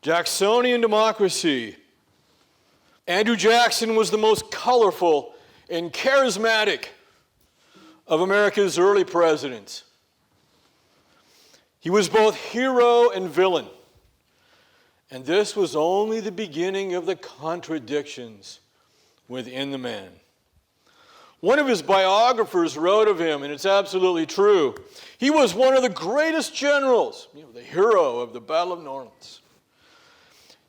Jacksonian democracy. Andrew Jackson was the most colorful and charismatic of America's early presidents. He was both hero and villain. And this was only the beginning of the contradictions within the man. One of his biographers wrote of him, and it's absolutely true, he was one of the greatest generals, the hero of the Battle of New Orleans.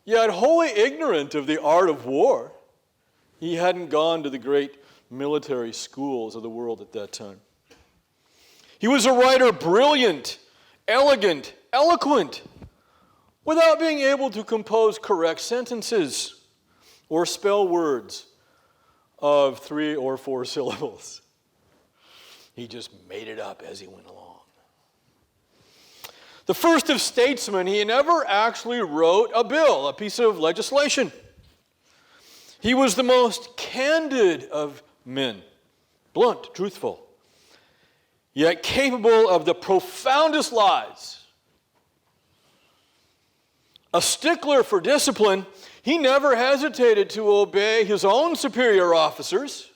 Yet wholly ignorant of the art of war, he hadn't gone to the great military schools of the world at that time. He was a writer, brilliant, elegant, eloquent, without being able to compose correct sentences or spell words of 3 or 4 syllables. He just made it up as he went along. The first of statesmen, he never actually wrote a bill, a piece of legislation. He was the most candid of men, blunt, truthful, yet capable of the profoundest lies. A stickler for discipline, he never hesitated to obey his own superior officers.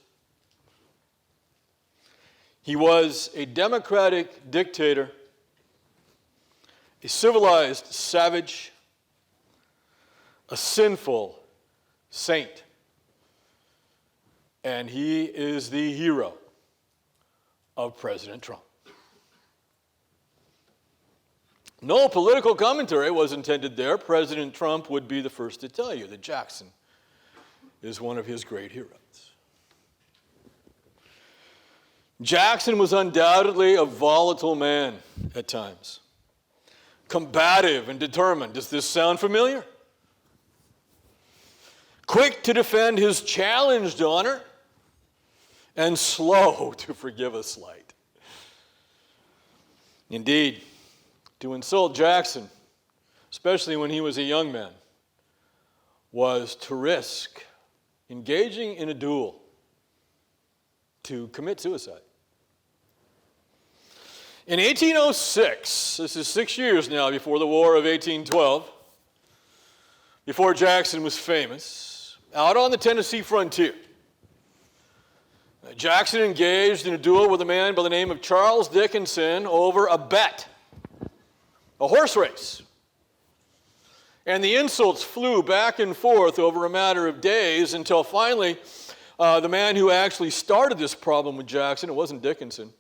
He was a democratic dictator, a civilized savage, a sinful saint. And he is the hero of President Trump. No political commentary was intended there. President Trump would be the first to tell you that Jackson is one of his great heroes. Jackson was undoubtedly a volatile man at times. Combative and determined. Does this sound familiar? Quick to defend his challenged honor and slow to forgive a slight. Indeed, to insult Jackson, especially when he was a young man, was to risk engaging in a duel to commit suicide. In 1806, this is 6 years now before the War of 1812, before Jackson was famous, out on the Tennessee frontier, Jackson engaged in a duel with a man by the name of Charles Dickinson over a bet, a horse race. And the insults flew back and forth over a matter of days until finally the man who actually started this problem with Jackson, it wasn't Dickinson,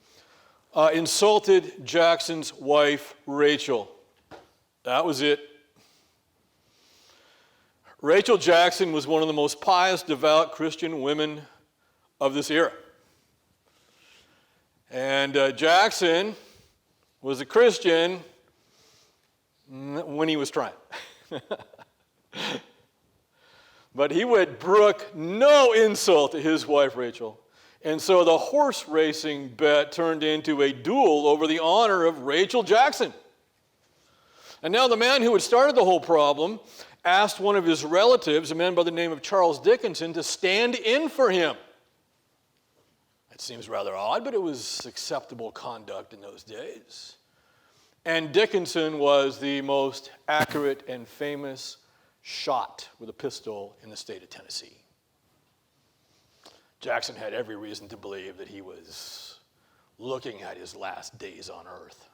insulted Jackson's wife, Rachel. That was it. Rachel Jackson was one of the most pious, devout Christian women of this era. And Jackson was a Christian when he was trying. But he would brook no insult to his wife, Rachel. And so the horse racing bet turned into a duel over the honor of Rachel Jackson. And now the man who had started the whole problem asked one of his relatives, a man by the name of Charles Dickinson, to stand in for him. It seems rather odd, but it was acceptable conduct in those days. And Dickinson was the most accurate and famous shot with a pistol in the state of Tennessee. Jackson had every reason to believe that he was looking at his last days on earth.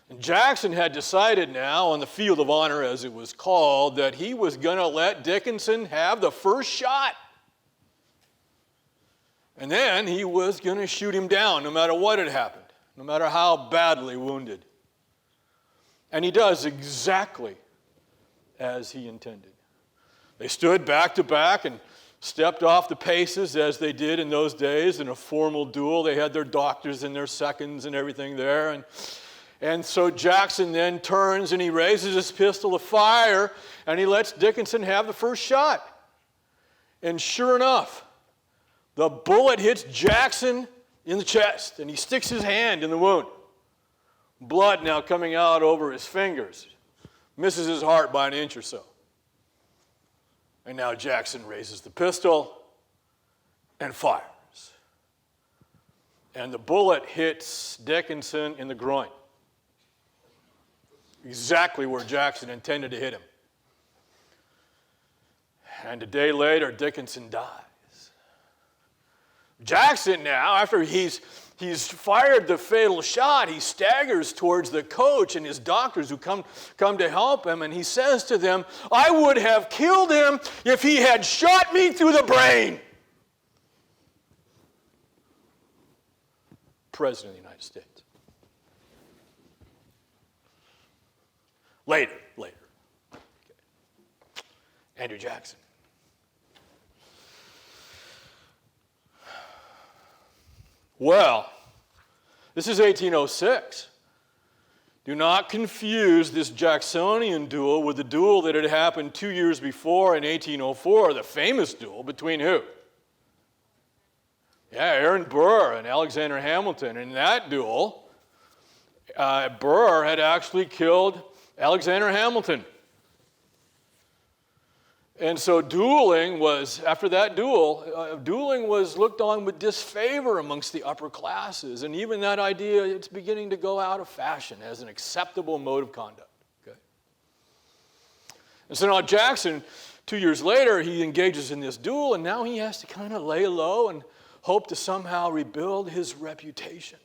And Jackson had decided now, on the field of honor as it was called, that he was going to let Dickinson have the first shot. And then he was going to shoot him down no matter what had happened, no matter how badly wounded. And he does exactly as he intended. They stood back to back and stepped off the paces as they did in those days in a formal duel. They had their doctors and their seconds and everything there. And so Jackson then turns and he raises his pistol to fire and he lets Dickinson have the first shot. And sure enough, the bullet hits Jackson in the chest and he sticks his hand in the wound. Blood now coming out over his fingers. Misses his heart by an inch or so. And now Jackson raises the pistol and fires. And the bullet hits Dickinson in the groin. exactly where Jackson intended to hit him. And a day later, Dickinson dies. Jackson now, after he's fired the fatal shot, he staggers towards the coach and his doctors who come to help him, and he says to them, "I would have killed him if he had shot me through the brain." President of the United States. Later. Okay. Andrew Jackson. Well, this is 1806. Do not confuse this Jacksonian duel with the duel that had happened 2 years before in 1804, the famous duel between who? Yeah, Aaron Burr and Alexander Hamilton. In that duel, Burr had actually killed Alexander Hamilton. And so dueling was, after that duel, dueling was looked on with disfavor amongst the upper classes. And even that idea, it's beginning to go out of fashion as an acceptable mode of conduct. Okay? And so now Jackson, 2 years later, he engages in this duel, and now he has to kind of lay low and hope to somehow rebuild his reputation.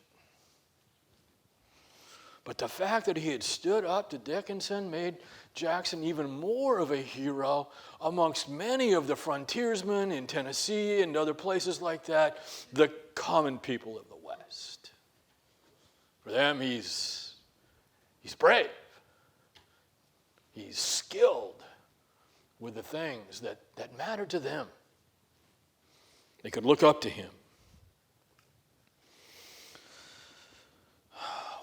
But the fact that he had stood up to Dickinson made Jackson even more of a hero amongst many of the frontiersmen in Tennessee and other places like that, the common people of the West. For them, he's brave. He's skilled with the things that matter to them. They could look up to him.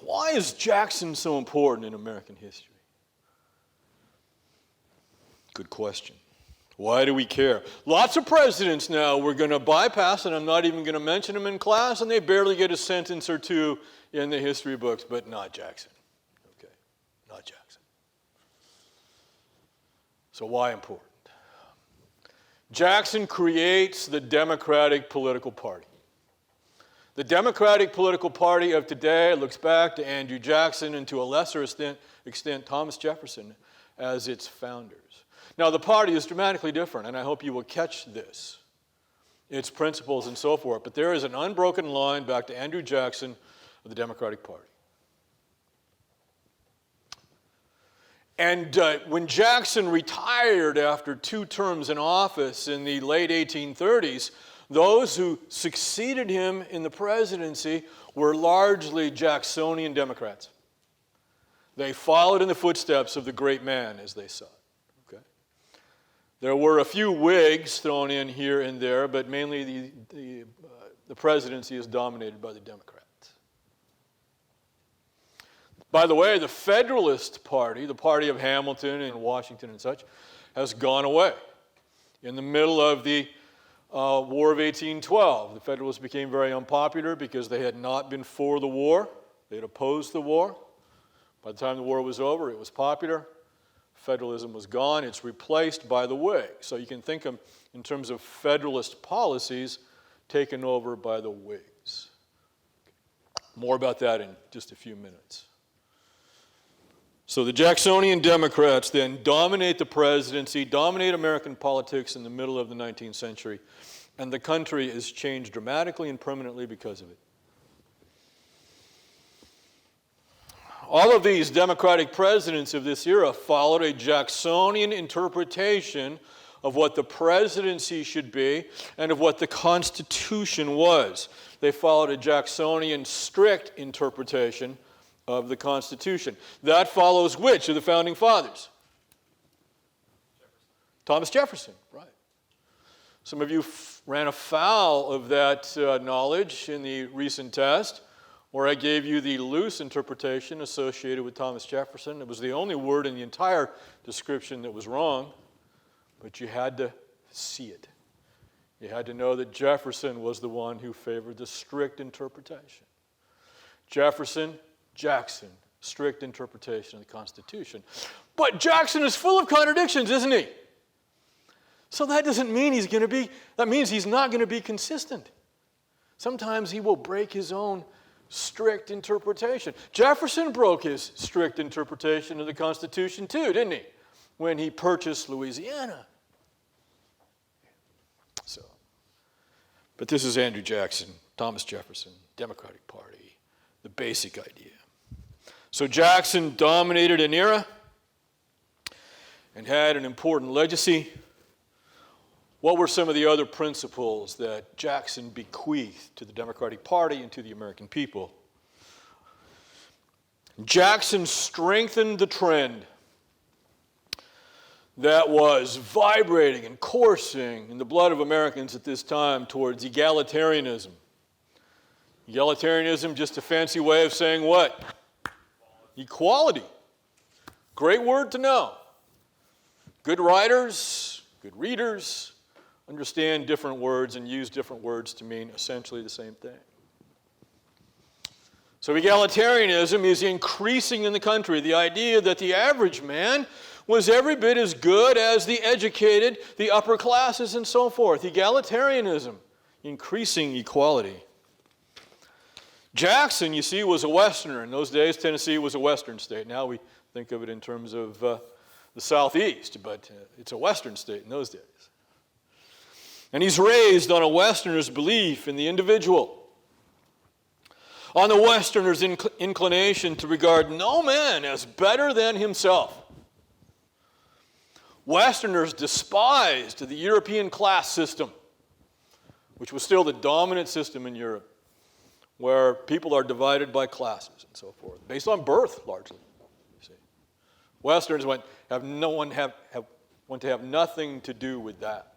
Why is Jackson so important in American history? Good question. Why do we care? Lots of presidents now we're going to bypass, and I'm not even going to mention them in class, and they barely get a sentence or two in the history books, but not Jackson. Okay, not Jackson. So why important? Jackson creates the Democratic political party. The Democratic political party of today looks back to Andrew Jackson and to a lesser extent Thomas Jefferson as its founders. Now the party is dramatically different, and I hope you will catch this, its principles and so forth, but there is an unbroken line back to Andrew Jackson of the Democratic Party. And when Jackson retired after 2 terms in office in the late 1830s, those who succeeded him in the presidency were largely Jacksonian Democrats. They followed in the footsteps of the great man, as they saw it. Okay? There were a few Whigs thrown in here and there, but mainly the presidency is dominated by the Democrats. By the way, the Federalist Party, the party of Hamilton and Washington and such, has gone away. In the middle of the War of 1812, the Federalists became very unpopular because they had not been for the war. They had opposed the war. By the time the war was over, it was popular. Federalism was gone. It's replaced by the Whigs. So you can think of, in terms of Federalist policies, taken over by the Whigs. More about that in just a few minutes. So the Jacksonian Democrats then dominate the presidency, dominate American politics in the middle of the 19th century, and the country is changed dramatically and permanently because of it. All of these Democratic presidents of this era followed a Jacksonian interpretation of what the presidency should be and of what the Constitution was. They followed a Jacksonian strict interpretation of the Constitution. That follows which of the founding fathers? Thomas Jefferson, right. Some of you ran afoul of that knowledge in the recent test, where I gave you the loose interpretation associated with Thomas Jefferson. It was the only word in the entire description that was wrong, but you had to see it. You had to know that Jefferson was the one who favored the strict interpretation. Jackson, strict interpretation of the Constitution. But Jackson is full of contradictions, isn't he? So that doesn't mean that means he's not going to be consistent. Sometimes he will break his own strict interpretation. Jefferson broke his strict interpretation of the Constitution too, didn't he? When he purchased Louisiana. So, but this is Andrew Jackson, Thomas Jefferson, Democratic Party, the basic idea. So Jackson dominated an era and had an important legacy. What were some of the other principles that Jackson bequeathed to the Democratic Party and to the American people? Jackson strengthened the trend that was vibrating and coursing in the blood of Americans at this time towards egalitarianism. Egalitarianism, just a fancy way of saying what? Equality. Great word to know. Good writers, good readers, understand different words and use different words to mean essentially the same thing. So egalitarianism is increasing in the country. The idea that the average man was every bit as good as the educated, the upper classes, and so forth. Egalitarianism, increasing equality. Jackson, you see, was a Westerner. In those days, Tennessee was a Western state. Now we think of it in terms of the Southeast, but it's a Western state in those days. And he's raised on a Westerner's belief in the individual, on the Westerner's inclination to regard no man as better than himself. Westerners despised the European class system, which was still the dominant system in Europe, where people are divided by classes and so forth, based on birth largely. You see, Westerners want to have nothing to do with that.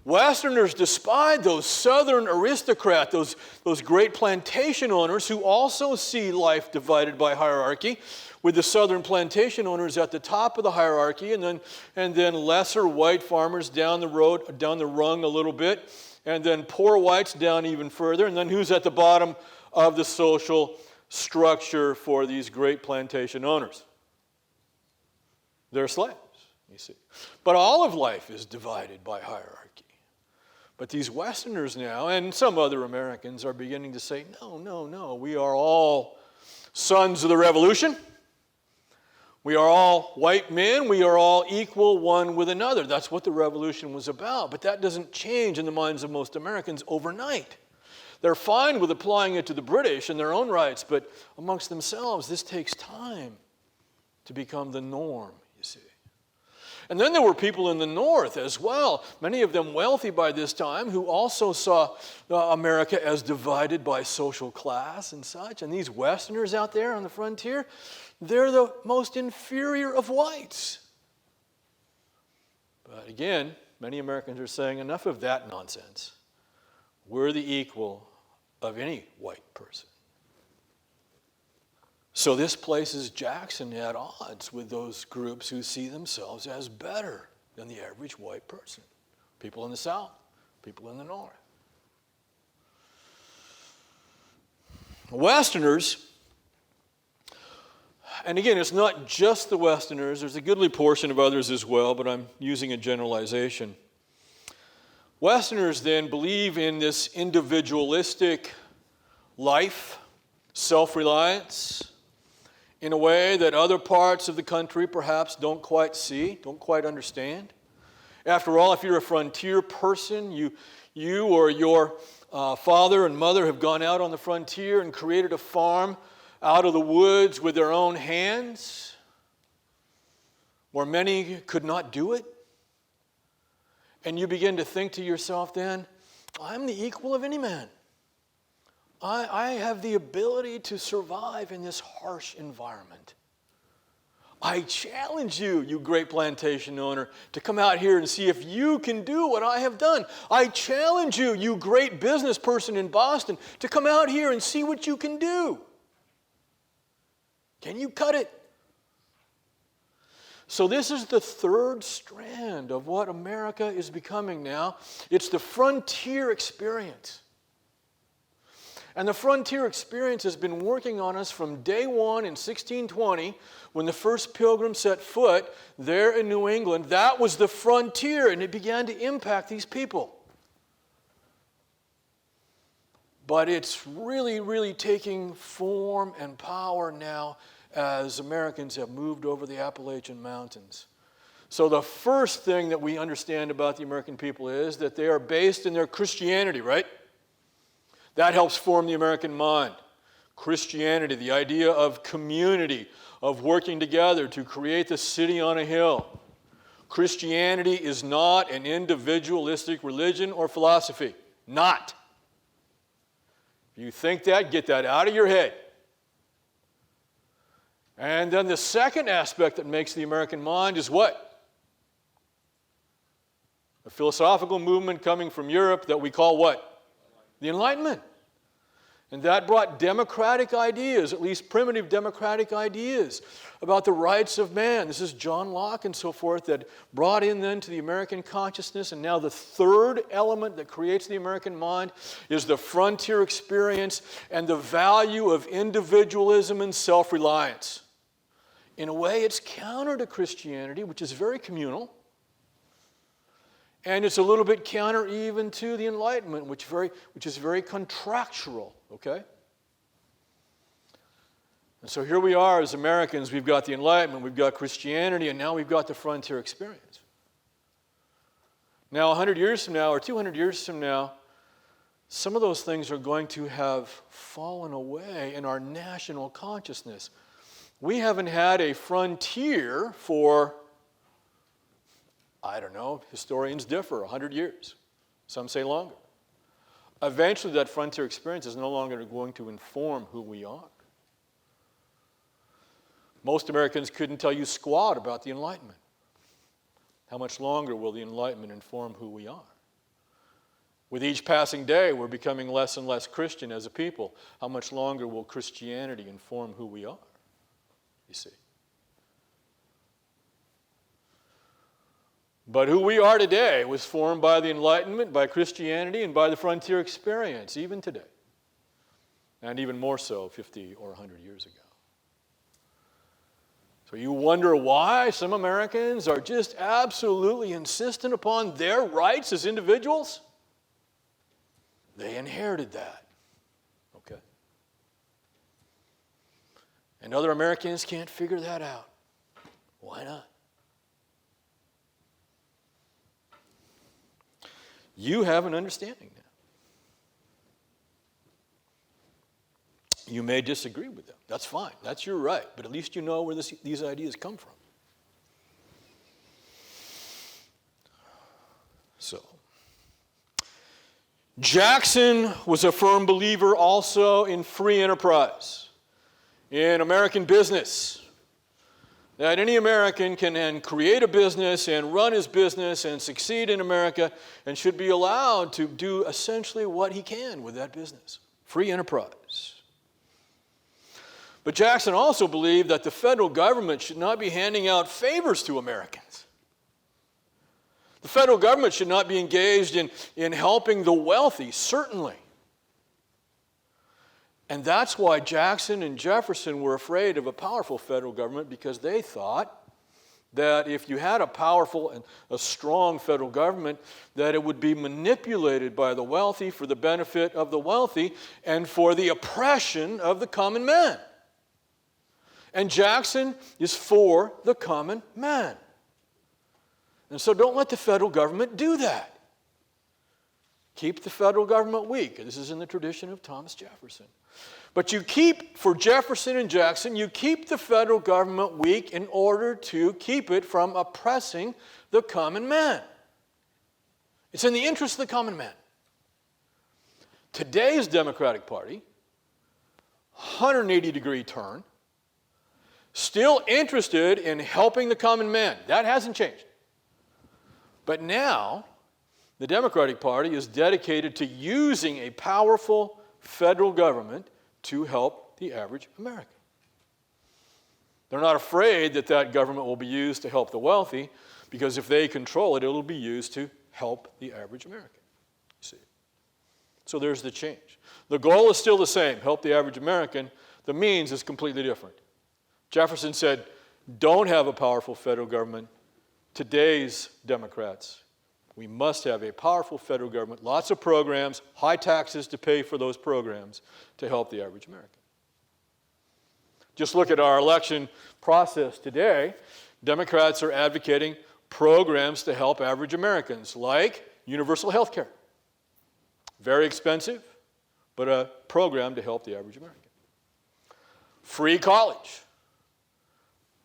Westerners despised those Southern aristocrats, those great plantation owners who also see life divided by hierarchy, with the Southern plantation owners at the top of the hierarchy, and then lesser white farmers down the rung a little bit, and then poor whites down even further, and then who's at the bottom of the social structure for these great plantation owners? They're slaves, you see. But all of life is divided by hierarchy. But these Westerners now, and some other Americans, are beginning to say, no, we are all sons of the Revolution. We are all white men. We are all equal one with another. That's what the Revolution was about. But that doesn't change in the minds of most Americans overnight. They're fine with applying it to the British and their own rights, but amongst themselves, this takes time to become the norm, you see. And then there were people in the North as well, many of them wealthy by this time, who also saw America as divided by social class and such. And these Westerners out there on the frontier, they're the most inferior of whites. But again, many Americans are saying, enough of that nonsense. We're the equal of any white person. So this places Jackson at odds with those groups who see themselves as better than the average white person. People in the South, people in the North. Westerners, and again, it's not just the Westerners, there's a goodly portion of others as well, but I'm using a generalization. Westerners then believe in this individualistic life, self-reliance, in a way that other parts of the country perhaps don't quite see, don't quite understand. After all, if you're a frontier person, you or your father and mother have gone out on the frontier and created a farm out of the woods with their own hands, where many could not do it. And you begin to think to yourself then, I'm the equal of any man. I have the ability to survive in this harsh environment. I challenge you, you great plantation owner, to come out here and see if you can do what I have done. I challenge you, you great business person in Boston, to come out here and see what you can do. Can you cut it? So this is the third strand of what America is becoming now. It's the frontier experience. And the frontier experience has been working on us from day one in 1620, when the first pilgrim set foot there in New England. That was the frontier, and it began to impact these people. but it's really, really taking form and power now as Americans have moved over the Appalachian Mountains. So the first thing that we understand about the American people is that they are based in their Christianity, right? That helps form the American mind. Christianity, the idea of community, of working together to create the city on a hill. Christianity is not an individualistic religion or philosophy. Not. If you think that, get that out of your head. And then the second aspect that makes the American mind is what? A philosophical movement coming from Europe that we call what? The Enlightenment. And that brought democratic ideas, at least primitive democratic ideas, about the rights of man. This is John Locke and so forth that brought in then to the American consciousness. And now the third element that creates the American mind is the frontier experience and the value of individualism and self-reliance. In a way, it's counter to Christianity, which is very communal. And it's a little bit counter even to the Enlightenment, which is very contractual, okay? And so here we are as Americans. We've got the Enlightenment, we've got Christianity, and now we've got the frontier experience. Now, 100 years from now or 200 years from now, some of those things are going to have fallen away in our national consciousness. We haven't had a frontier for, I don't know, historians differ, 100 years. Some say longer. Eventually, that frontier experience is no longer going to inform who we are. Most Americans couldn't tell you squat about the Enlightenment. How much longer will the Enlightenment inform who we are? With each passing day, we're becoming less and less Christian as a people. How much longer will Christianity inform who we are? You see. But who we are today was formed by the Enlightenment, by Christianity, and by the frontier experience, even today. And even more so 50 or 100 years ago. So you wonder why some Americans are just absolutely insistent upon their rights as individuals? They inherited that. Okay? And other Americans can't figure that out. Why not? You have an understanding now. You may disagree with them. That's fine. That's your right. But at least you know where these ideas come from. So, Jackson was a firm believer also in free enterprise, in American business. That any American can then create a business and run his business and succeed in America and should be allowed to do essentially what he can with that business. Free enterprise. But Jackson also believed that the federal government should not be handing out favors to Americans. The federal government should not be engaged in helping the wealthy, certainly. And that's why Jackson and Jefferson were afraid of a powerful federal government, because they thought that if you had a powerful and a strong federal government, that it would be manipulated by the wealthy for the benefit of the wealthy and for the oppression of the common man. And Jackson is for the common man. And so don't let the federal government do that. Keep the federal government weak. This is in the tradition of Thomas Jefferson. But you keep, for Jefferson and Jackson, you keep the federal government weak in order to keep it from oppressing the common man. It's in the interest of the common man. Today's Democratic Party, 180-degree turn, still interested in helping the common man. That hasn't changed. But now, the Democratic Party is dedicated to using a powerful federal government to help the average American. They're not afraid that that government will be used to help the wealthy, because if they control it, it'll be used to help the average American. You see? So there's the change. The goal is still the same, help the average American. The means is completely different. Jefferson said, don't have a powerful federal government. Today's Democrats We must have a powerful federal government, lots of programs, high taxes to pay for those programs to help the average American. Just look at our election process today. Democrats are advocating programs to help average Americans, like universal health care. Very expensive, but a program to help the average American. Free college.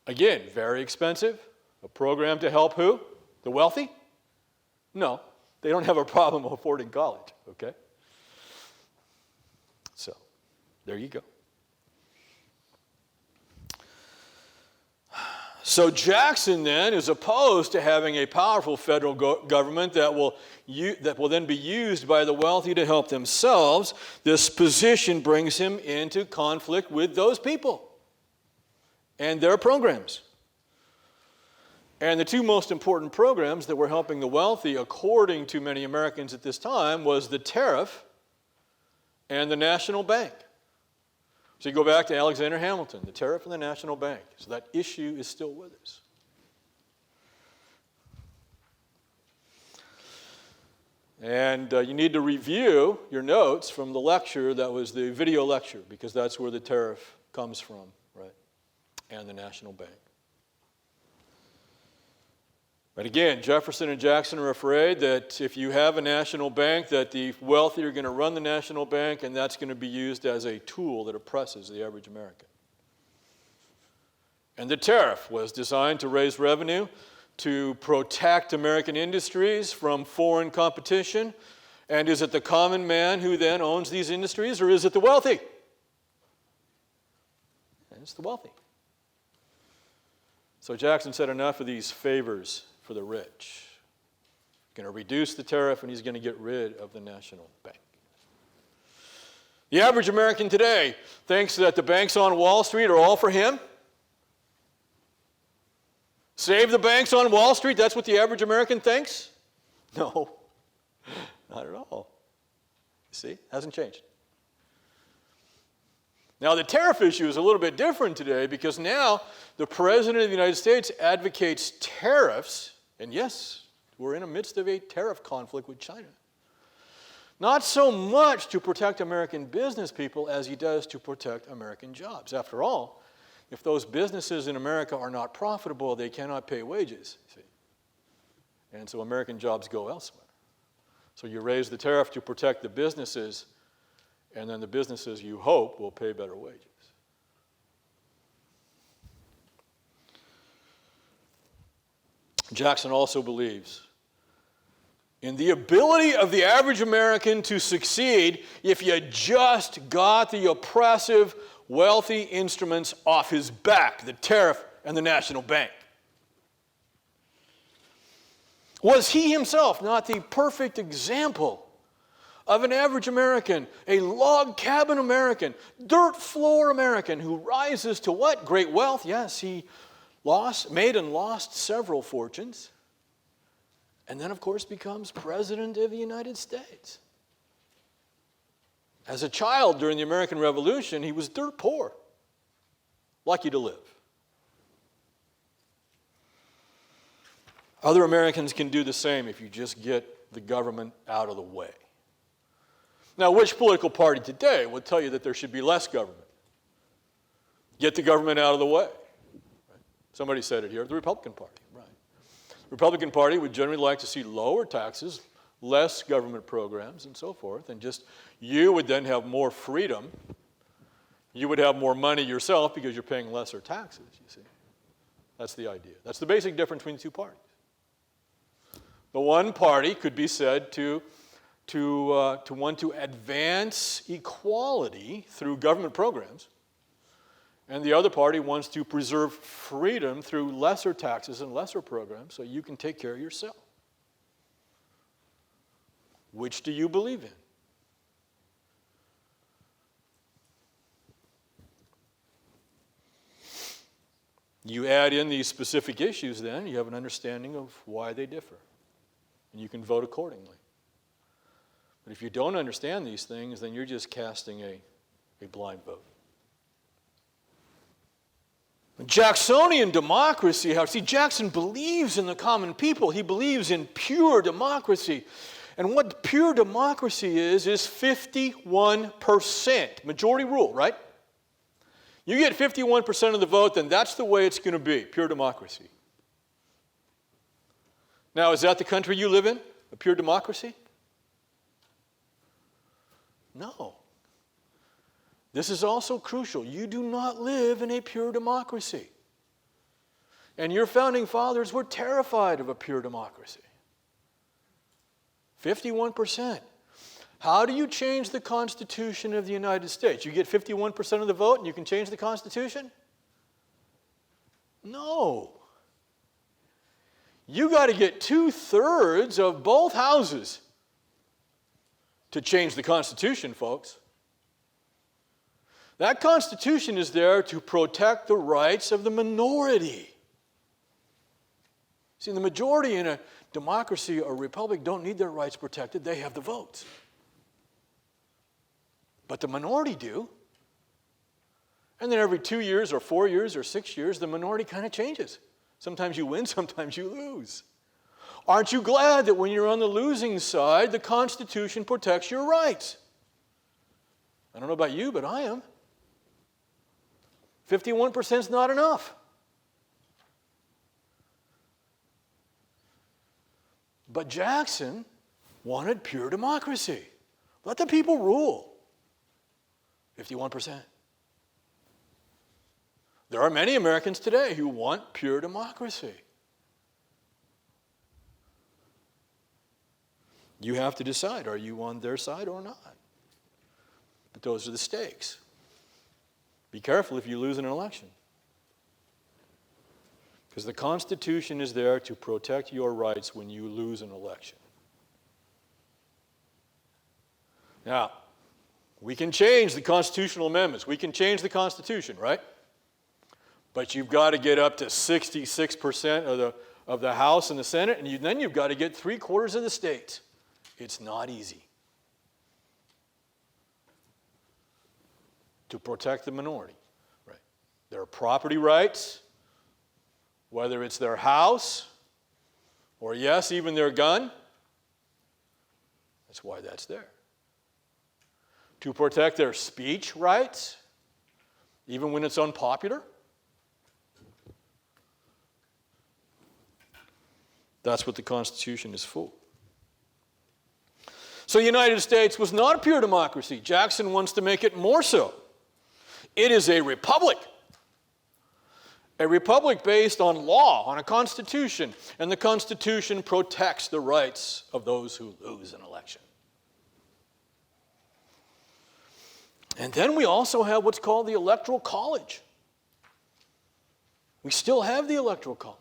Again, very expensive. A program to help who? The wealthy? No, they don't have a problem affording college, okay? So, there you go. So Jackson then is opposed to having a powerful federal government that will then be used by the wealthy to help themselves. This position brings him into conflict with those people and their programs. And the two most important programs that were helping the wealthy, according to many Americans at this time, was the tariff and the national bank. So you go back to Alexander Hamilton, the tariff and the national bank. So that issue is still with us. And you need to review your notes from the lecture that was the video lecture, because that's where the tariff comes from, right? And the national bank. But again, Jefferson and Jackson are afraid that if you have a national bank, that the wealthy are going to run the national bank, and that's going to be used as a tool that oppresses the average American. And the tariff was designed to raise revenue, to protect American industries from foreign competition. And is it the common man who then owns these industries, or is it the wealthy? And it's the wealthy. So Jackson said, enough of these favors for the rich. He's going to reduce the tariff, and he's going to get rid of the national bank. The average American today thinks that the banks on Wall Street are all for him. Save the banks on Wall Street, that's what the average American thinks? No, not at all. See, hasn't changed. Now, the tariff issue is a little bit different today, because now the President of the United States advocates tariffs, and yes, we're in the midst of a tariff conflict with China. Not so much to protect American business people as he does to protect American jobs. After all, if those businesses in America are not profitable, they cannot pay wages, see? And so American jobs go elsewhere. So you raise the tariff to protect the businesses, and then the businesses, you hope, will pay better wages. Jackson also believes in the ability of the average American to succeed if you just got the oppressive, wealthy instruments off his back, the tariff and the national bank. Was he himself not the perfect example of an average American, a log cabin American, dirt floor American who rises to what? Great wealth. Yes, he made and lost several fortunes, and then, of course, becomes President of the United States. As a child during the American Revolution, he was dirt poor, lucky to live. Other Americans can do the same if you just get the government out of the way. Now, which political party today would tell you that there should be less government? Get the government out of the way. Right? Somebody said it here, the Republican Party. Right. The Republican Party would generally like to see lower taxes, less government programs, and so forth, and just you would then have more freedom. You would have more money yourself because you're paying lesser taxes, you see. That's the idea. That's the basic difference between the two parties. The one party could be said to want to advance equality through government programs, and the other party wants to preserve freedom through lesser taxes and lesser programs so you can take care of yourself. Which do you believe in? You add in these specific issues, then you have an understanding of why they differ, and you can vote accordingly. But if you don't understand these things, then you're just casting a blind vote. Jacksonian democracy, see, Jackson believes in the common people. He believes in pure democracy. And what pure democracy is 51%. Majority rule, right? You get 51% of the vote, then that's the way it's going to be, pure democracy. Now, is that the country you live in, a pure democracy? No. This is also crucial. You do not live in a pure democracy. And your founding fathers were terrified of a pure democracy. 51%. How do you change the Constitution of the United States? You get 51% of the vote and you can change the Constitution? No. You got to get 2/3 of both houses to change the Constitution, folks. That Constitution is there to protect the rights of the minority. See, the majority in a democracy or republic don't need their rights protected. They have the votes. But the minority do. And then every 2 years or 4 years or 6 years, the minority kind of changes. Sometimes you win, sometimes you lose. Aren't you glad that when you're on the losing side, the Constitution protects your rights? I don't know about you, but I am. 51% is not enough. But Jackson wanted pure democracy. Let the people rule. 51%. There are many Americans today who want pure democracy. You have to decide, are you on their side or not? But those are the stakes. Be careful if you lose an election. Because the Constitution is there to protect your rights when you lose an election. Now, we can change the constitutional amendments. We can change the Constitution, right? But you've got to get up to 66% of the House and the Senate, and then you've got to get 3/4 of the states. It's not easy to protect the minority. Right? Their property rights, whether it's their house or, yes, even their gun. That's why that's there. To protect their speech rights, even when it's unpopular. That's what the Constitution is for. So the United States was not a pure democracy. Jackson wants to make it more so. It is a republic. A republic based on law, on a constitution, and the Constitution protects the rights of those who lose an election. And then we also have what's called the Electoral College. We still have the Electoral College.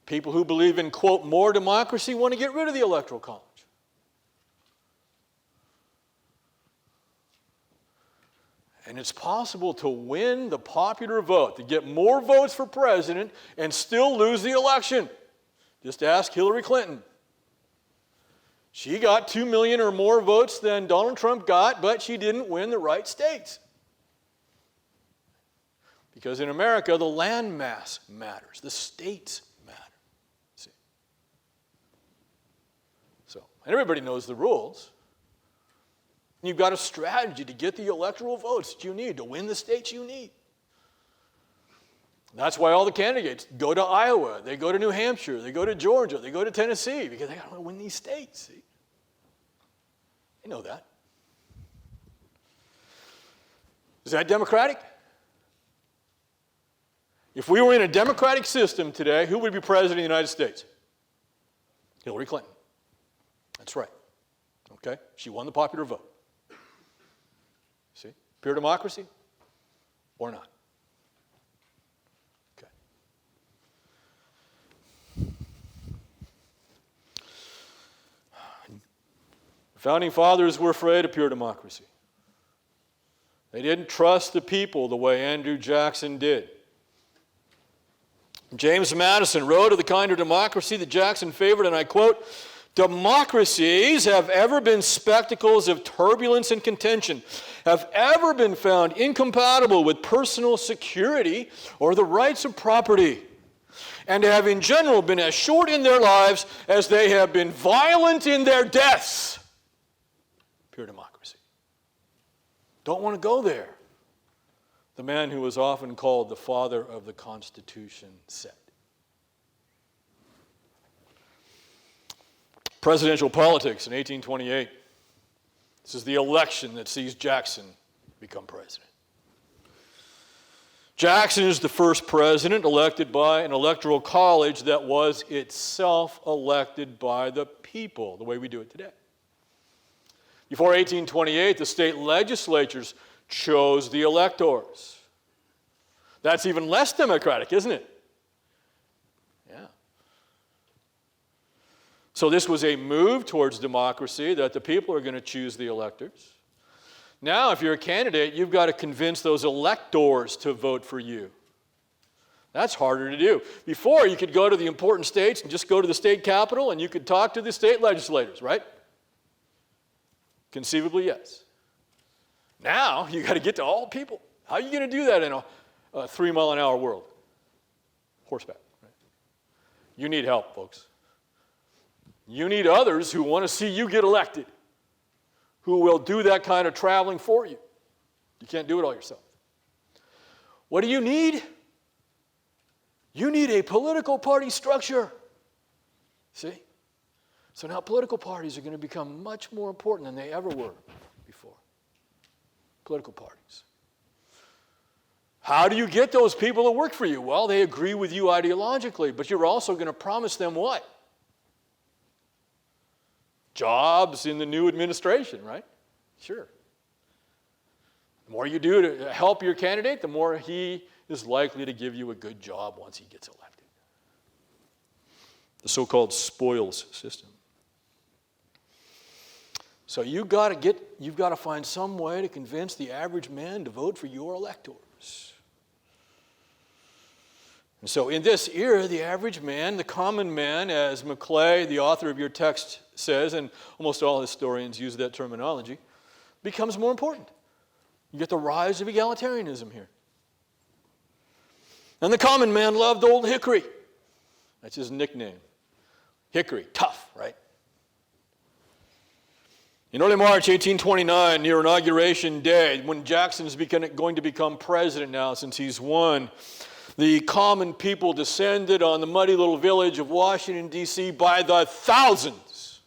People who believe in, quote, more democracy want to get rid of the Electoral College. And it's possible to win the popular vote, to get more votes for president and still lose the election. Just ask Hillary Clinton. She got 2 million or more votes than Donald Trump got, but she didn't win the right states. Because in America, the land mass matters. The states matter. See? So, and everybody knows the rules. You've got a strategy to get the electoral votes that you need to win the states you need. That's why all the candidates go to Iowa, they go to New Hampshire, they go to Georgia, they go to Tennessee, because they got to win these states. See? They know that. Is that democratic? If we were in a democratic system today, who would be president of the United States? Hillary Clinton. That's right. Okay? She won the popular vote. See? Pure democracy or not? Okay. The founding fathers were afraid of pure democracy. They didn't trust the people the way Andrew Jackson did. James Madison wrote of the kind of democracy that Jackson favored, and I quote, Democracies have ever been spectacles of turbulence and contention, have ever been found incompatible with personal security or the rights of property, and have in general been as short in their lives as they have been violent in their deaths. Pure democracy. Don't want to go there. The man who was often called the father of the Constitution said. Presidential politics in 1828. This is the election that sees Jackson become president. Jackson is the first president elected by an electoral college that was itself elected by the people, the way we do it today. Before 1828, the state legislatures chose the electors. That's even less democratic, isn't it? Yeah. So this was a move towards democracy, that the people are going to choose the electors. Now, if you're a candidate, you've got to convince those electors to vote for you. That's harder to do. Before, you could go to the important states and just go to the state capitol and you could talk to the state legislators, right? Conceivably, yes. Now, you've got to get to all people. How are you going to do that in a 3-mile-an-hour world? Horseback. Right? You need help, folks. You need others who want to see you get elected, who will do that kind of traveling for you. You can't do it all yourself. What do you need? You need a political party structure. See? So now political parties are going to become much more important than they ever were before. Political parties. How do you get those people to work for you? Well, they agree with you ideologically, but you're also going to promise them what? Jobs in the new administration, right? Sure. The more you do to help your candidate, the more he is likely to give you a good job once he gets elected. The so-called spoils system. So you've got to find some way to convince the average man to vote for your electors. And so in this era, the average man, the common man, as Maclay, the author of your text, says, and almost all historians use that terminology, becomes more important. You get the rise of egalitarianism here. And the common man loved Old Hickory. That's his nickname. Hickory, tough, right? In early March 1829, near Inauguration Day, when Jackson is going to become president now since he's won, the common people descended on the muddy little village of Washington, D.C. by the thousands.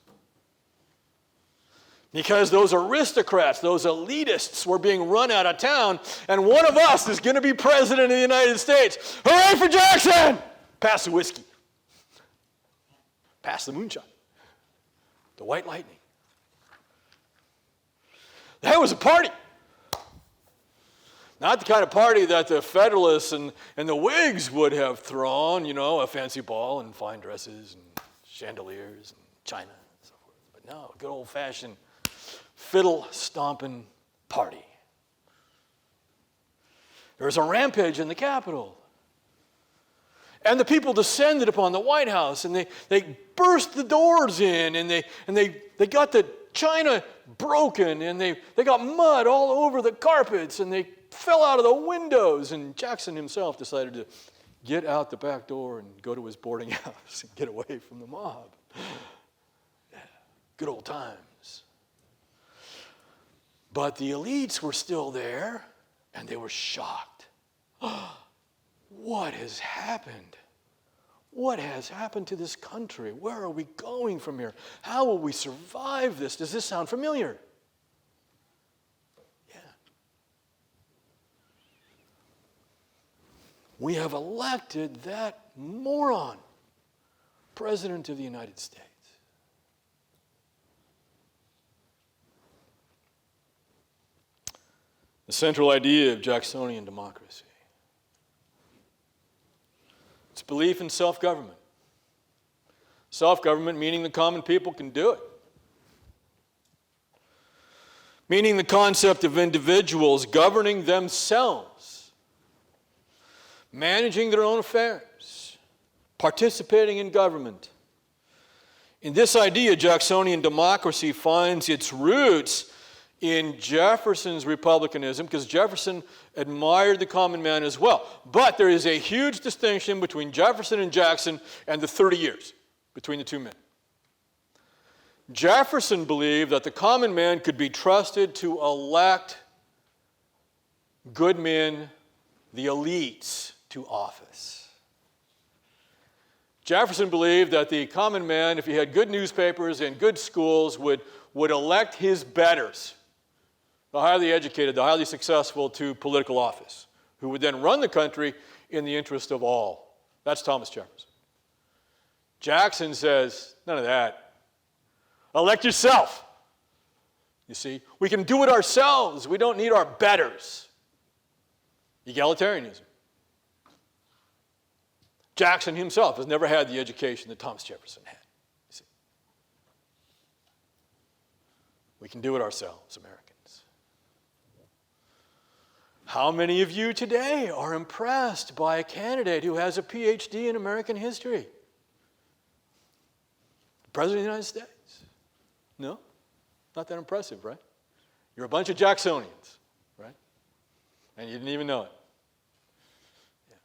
Because those aristocrats, those elitists were being run out of town, and one of us is going to be president of the United States. Hooray for Jackson! Pass the whiskey. Pass the moonshine. The white lightning. That was a party. Not the kind of party that the Federalists and the Whigs would have thrown, a fancy ball and fine dresses and chandeliers and china and so forth. But no, good old-fashioned fiddle-stomping party. There was a rampage in the Capitol. And the people descended upon the White House, and they burst the doors in, and they got the china broken, and they got mud all over the carpets, and they fell out of the windows. And Jackson himself decided to get out the back door and go to his boarding house and get away from the mob. Yeah, good old times. But the elites were still there, and they were shocked. What has happened? What has happened to this country? Where are we going from here? How will we survive this? Does this sound familiar? Yeah. We have elected that moron, President of the United States. The central idea of Jacksonian democracy. It's belief in self-government. Self-government meaning the common people can do it. Meaning the concept of individuals governing themselves, managing their own affairs, participating in government In this idea, Jacksonian democracy finds its roots in Jefferson's republicanism, because Jefferson admired the common man as well. But there is a huge distinction between Jefferson and Jackson and the 30 years between the two men. Jefferson believed that the common man could be trusted to elect good men, the elites, to office. Jefferson believed that the common man, if he had good newspapers and good schools, would elect his betters, the highly educated, the highly successful, to political office, who would then run the country in the interest of all. That's Thomas Jefferson. Jackson says, none of that. Elect yourself. You see, we can do it ourselves. We don't need our betters. Egalitarianism. Jackson himself has never had the education that Thomas Jefferson had. You see. We can do it ourselves, Americans. How many of you today are impressed by a candidate who has a PhD in American history? The President of the United States? No? Not that impressive, right? You're a bunch of Jacksonians, right? And you didn't even know it. Yeah.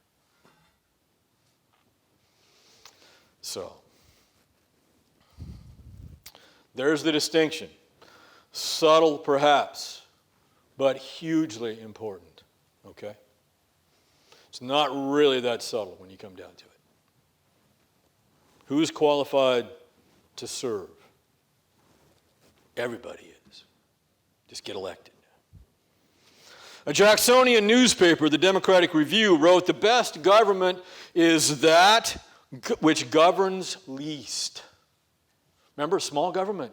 So, there's the distinction. Subtle, perhaps, but hugely important, okay? It's not really that subtle when you come down to it. Who's qualified to serve? Everybody is. Just get elected. A Jacksonian newspaper, the Democratic Review, wrote, "The best government is that which governs least." Remember, small government,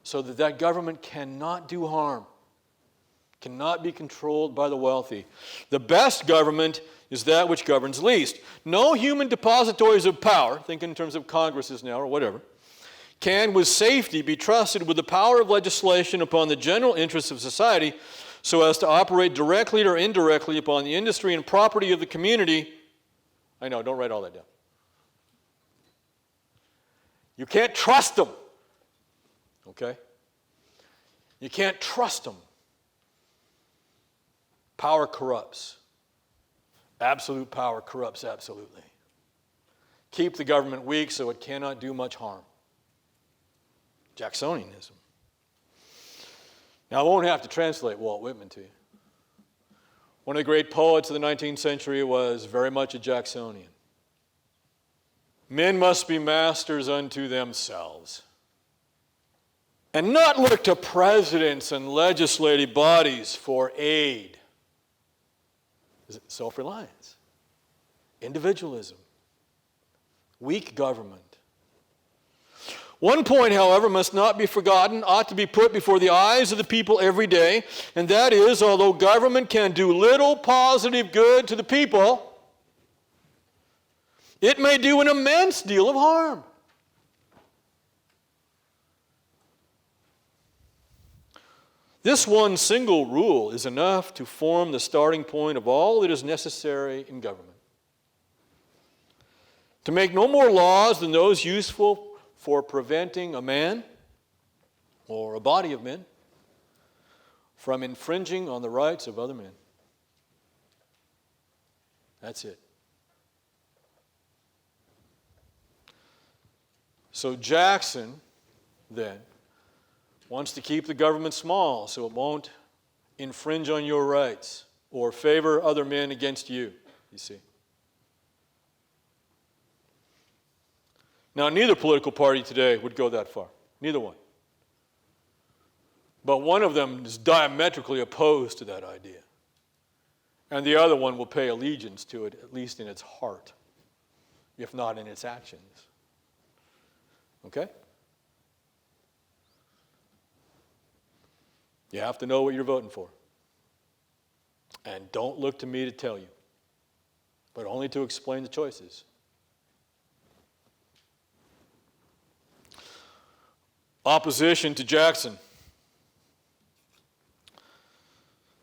so that government cannot do harm, cannot be controlled by the wealthy. The best government is that which governs least. No human depositories of power, think in terms of Congresses now or whatever, can with safety be trusted with the power of legislation upon the general interests of society so as to operate directly or indirectly upon the industry and property of the community. I know, don't write all that down. You can't trust them, okay? You can't trust them. Power corrupts. Absolute power corrupts absolutely. Keep the government weak so it cannot do much harm. Jacksonianism. Now, I won't have to translate Walt Whitman to you. One of the great poets of the 19th century was very much a Jacksonian. Men must be masters unto themselves and not look to presidents and legislative bodies for aid. Is it self-reliance, individualism, weak government? One point, however, must not be forgotten, ought to be put before the eyes of the people every day, and that is, although government can do little positive good to the people, it may do an immense deal of harm. This one single rule is enough to form the starting point of all that is necessary in government. To make no more laws than those useful for preventing a man or a body of men from infringing on the rights of other men. That's it. So Jackson, then, wants to keep the government small so it won't infringe on your rights or favor other men against you, you see. Now, neither political party today would go that far. Neither one. But one of them is diametrically opposed to that idea. And the other one will pay allegiance to it, at least in its heart, if not in its actions. Okay? You have to know what you're voting for. And don't look to me to tell you, but only to explain the choices. Opposition to Jackson.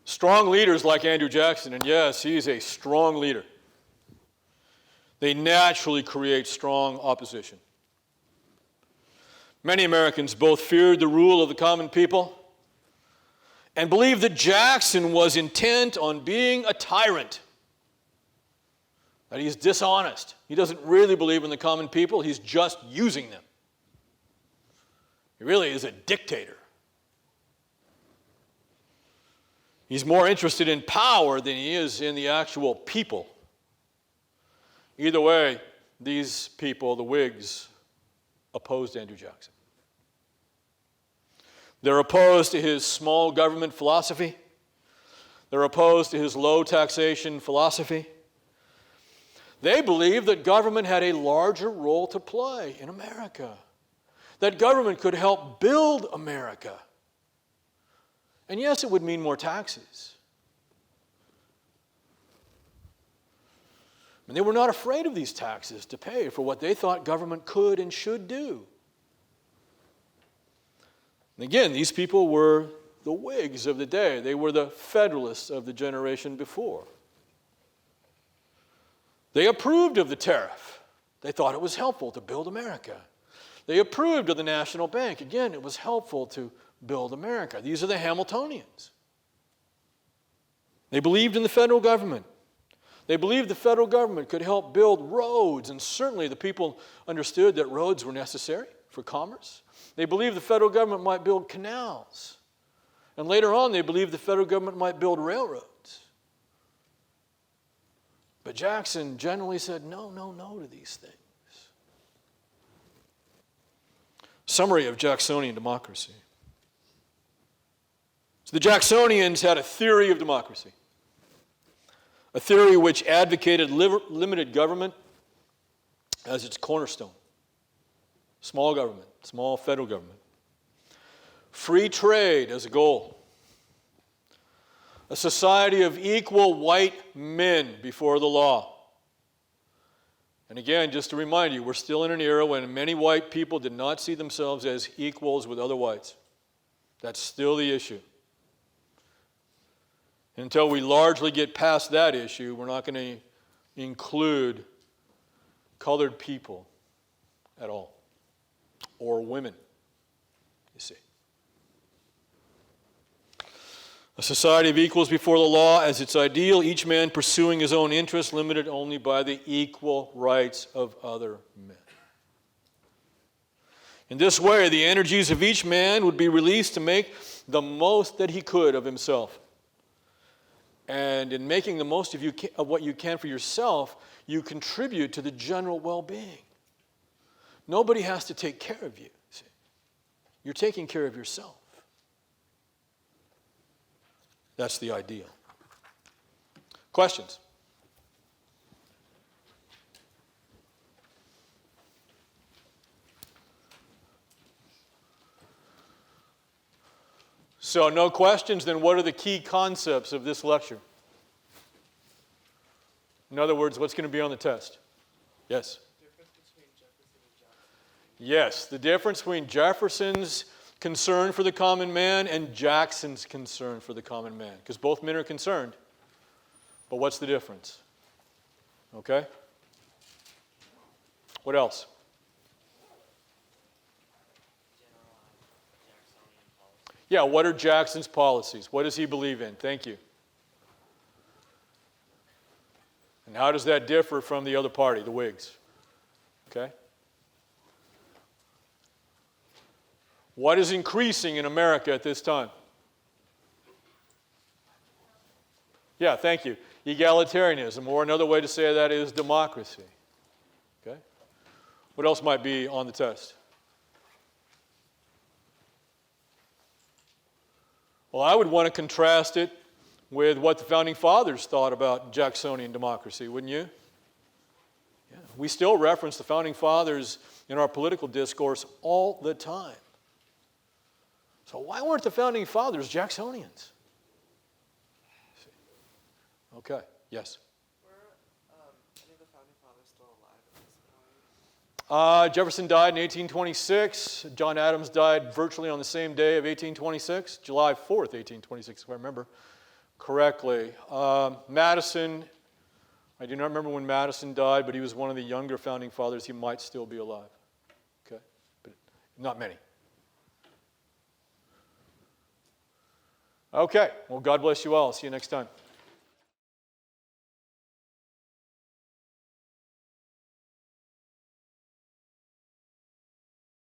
Strong leaders like Andrew Jackson, and yes, he's a strong leader. They naturally create strong opposition. Many Americans both feared the rule of the common people and believed that Jackson was intent on being a tyrant, that he's dishonest. He doesn't really believe in the common people, he's just using them. He really is a dictator. He's more interested in power than he is in the actual people. Either way, these people, the Whigs, opposed Andrew Jackson. They're opposed to his small government philosophy. They're opposed to his low taxation philosophy. They believe that government had a larger role to play in America, that government could help build America. And yes, it would mean more taxes. And they were not afraid of these taxes to pay for what they thought government could and should do. And again, these people were the Whigs of the day. They were the Federalists of the generation before. They approved of the tariff. They thought it was helpful to build America. They approved of the national bank. Again, it was helpful to build America. These are the Hamiltonians. They believed in the federal government. They believed the federal government could help build roads, and certainly the people understood that roads were necessary for commerce. They believed the federal government might build canals. And later on, they believed the federal government might build railroads. But Jackson generally said no, no, no to these things. Summary of Jacksonian democracy. So the Jacksonians had a theory of democracy, a theory which advocated limited government as its cornerstone, small government, small federal government, free trade as a goal, a society of equal white men before the law. And again, just to remind you, we're still in an era when many white people did not see themselves as equals with other whites. That's still the issue. Until we largely get past that issue, we're not going to include colored people at all, or women, you see. A society of equals before the law as its ideal, each man pursuing his own interests, limited only by the equal rights of other men. In this way, the energies of each man would be released to make the most that he could of himself. And in making the most of what you can for yourself, you contribute to the general well-being. Nobody has to take care of you. See? You're taking care of yourself. That's the ideal. Questions? So, no questions, then what are the key concepts of this lecture? In other words, what's going to be on the test? Yes? The difference between Jefferson and Jackson. Yes, the difference between Jefferson's concern for the common man and Jackson's concern for the common man. Because both men are concerned. But what's the difference? Okay? What else? Yeah, what are Jackson's policies? What does he believe in? Thank you. And how does that differ from the other party, the Whigs? Okay? What is increasing in America at this time? Yeah, thank you. Egalitarianism, or another way to say that is democracy. Okay? What else might be on the test? Well, I would want to contrast it with what the Founding Fathers thought about Jacksonian democracy, wouldn't you? Yeah. We still reference the Founding Fathers in our political discourse all the time. So why weren't the Founding Fathers Jacksonians? Okay, yes? Were any of the Founding Fathers still alive at this point? Jefferson died in 1826. John Adams died virtually on the same day of 1826, July 4th, 1826, if I remember correctly. Madison, I do not remember when Madison died, but he was one of the younger Founding Fathers. He might still be alive. Okay, but Not many. Okay. Well, God bless you all. See you next time.